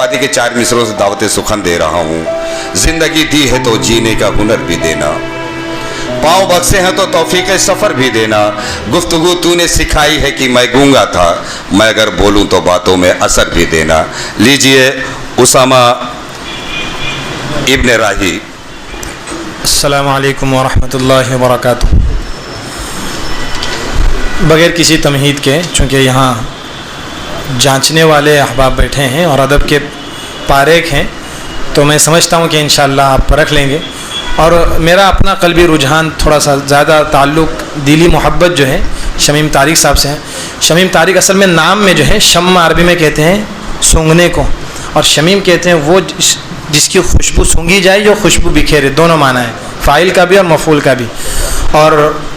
आबादी के 4 मिसरों से दावत सुखन दे रहा हूँ। जिंदगी दी है तो जीने का हुनर भी देना, पाँव बख्शे हैं तो तौफीक सफ़र भी देना। गुफ्तगू तूने सिखाई है कि मैं गूंगा था, मैं अगर बोलूँ तो बातों में असर भी देना। लीजिए उसामा इब्न राही। अस्सलामु अलैकुम वरहमतुल्लाहि वबरकातुहू। बग़ैर किसी तमहीद के, चूँकि यहाँ जांचने वाले अहबाब बैठे हैं और अदब के पारेख हैं, तो मैं समझता हूँ कि इंशाअल्लाह आप परख लेंगे। और मेरा अपना क़ल्बी रुझान थोड़ा सा ज़्यादा ताल्लुक़ दिली मोहब्बत जो है शमीम तारिक साहब से है। शमीम तारिक असल में नाम में जो है शम अरबी में कहते हैं सूंघने को, और शमीम कहते हैं वो जिसकी खुशबू सूंघी जाए, जो खुशबू बिखेरे, दोनों माना है, फ़ाइल का भी और मफ़ूल का भी। और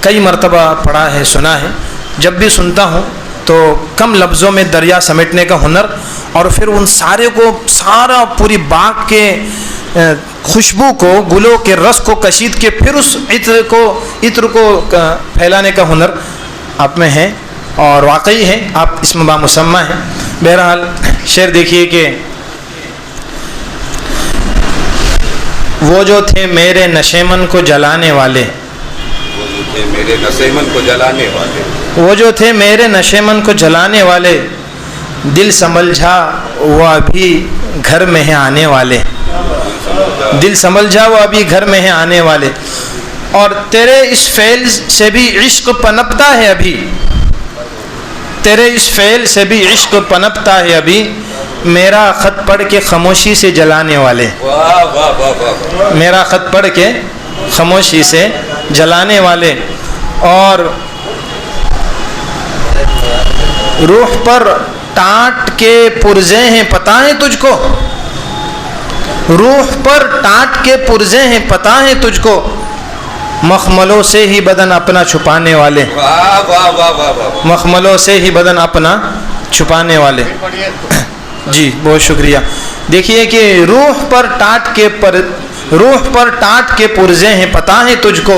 कई मरतबा पढ़ा है, सुना है। जब भी सुनता हूँ तो कम लफ्ज़ों में दरिया समेटने का हुनर, और फिर उन सारे को, सारा पूरी बाग के खुशबू को, गुलों के रस को कशीद के फिर उस इत्र को फैलाने का हुनर आप में है, और वाकई है आप इसमें बामुसम्मा हैं। बहरहाल शेर देखिए कि वो जो थे मेरे नशेमन को जलाने वाले, मेरे नशेमन को जलाने वाले, वो जो थे मेरे नशेमन को जलाने वाले, दिल संभल जा वो अभी घर में है आने वाले, दिल संभल जा वो अभी घर में है आने वाले। और तेरे इस फ़ेल से भी इश्क पनपता है अभी, तेरे इस फ़ेल से भी इश्क पनपता है अभी, मेरा ख़त पढ़ के खामोशी से जलाने वाले। वाह वाह वाह वाह। मेरा ख़त पढ़ के खामोशी से जलाने वाले। और रूह पर टाट के पुर्जे हैं पता है तुझको, रूह पर टाट के पुर्जे हैं पता है तुझको, मखमलों से ही बदन अपना छुपाने वाले। वाह वाह वाह वाह वाह। मखमलों से ही बदन अपना छुपाने वाले। जी बहुत शुक्रिया। देखिए कि रूह पर टाट के पुर्जे हैं पता है तुझको,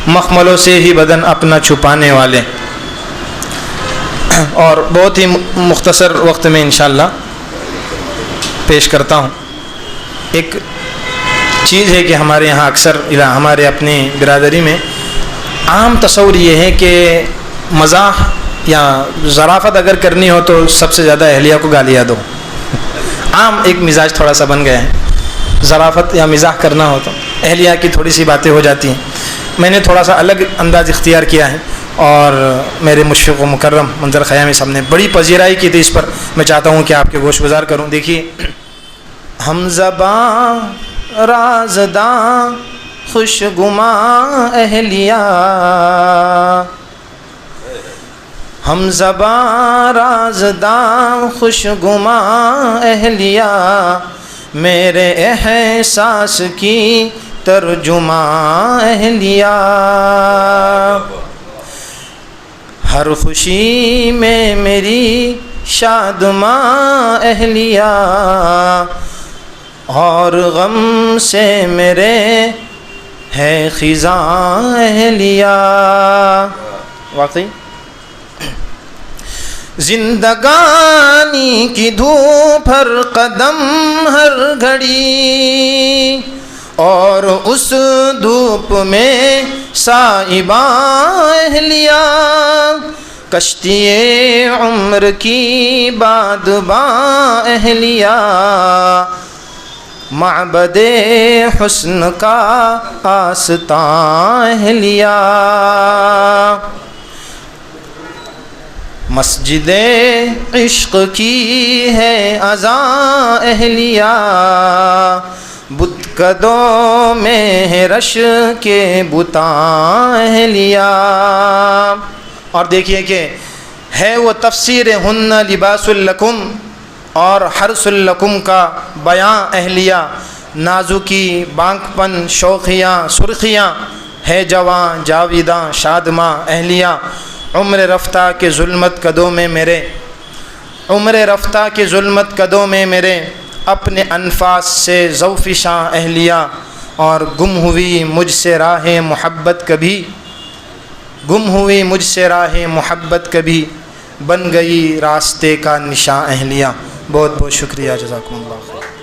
मखमलों से ही बदन अपना छुपाने वाले। और बहुत ही मुख्तसर वक्त में इंशाअल्लाह पेश करता हूँ। एक चीज़ है कि हमारे यहाँ अक्सर हमारे अपनी बिरादरी में आम तस्वुर ये है कि मज़ाह या ज़राफ़त अगर करनी हो तो सबसे ज़्यादा अहलिया को गालियाँ दो। आम एक मिजाज थोड़ा सा बन गया है, ज़राफ़त या मिज़ाह करना हो तो अहलिया की थोड़ी सी बातें हो जाती हैं। मैंने थोड़ा सा अलग अंदाज़ इख्तियार किया है, और मेरे मुशफ़िक़ व मुकर्रम मंज़र ख़यामी साहब ने बड़ी पजीराई की थी इस पर। मैं चाहता हूँ कि आपके गोशगुजार करूँ। देखिए, हम ज़बां राज़दां खुशगुमां अहलिया, हम ज़बां राज़दां खुशगुमां अहलिया, मेरे एहसास की तर्जुमां अहलिया, हर खुशी में मेरी शादमां अहलिया, और गम से मेरे है खिज़ां अहलिया। वाकई जिंदगानी की धूप हर कदम हर घड़ी, और उस धूप में साइबां अहलिया, कश्तिए उम्र की बादबां अहलिया, माबदे हुस्न का आस्तां अहलिया, मस्जिदे इश्क की है अज़ां अहलिया, बुतकदों में है रश के बुतां अहलिया। और देखिए कि है वो तफसीर हुन्ना लिबासुल लकुम और हर्सुल लकुम का बयां अहलिया, नाजुकी बांकपन शौखियाँ सुर्खियाँ, है जवां जाविदां शादमां अहलिया, उम्र रफ्ता के जुल्मत कदों में मेरे, उम्र रफ्ता के जुल्मत कदों में मेरे, अपने अनफास से ज़ौफ़िशां अहलिया, और गुम हुई मुझसे राह मोहब्बत कभी, गुम हुई मुझसे राह मोहब्बत कभी, बन गई रास्ते का निशां अहलिया। بہت بہت شکریہ، جزاکم اللہ خیر۔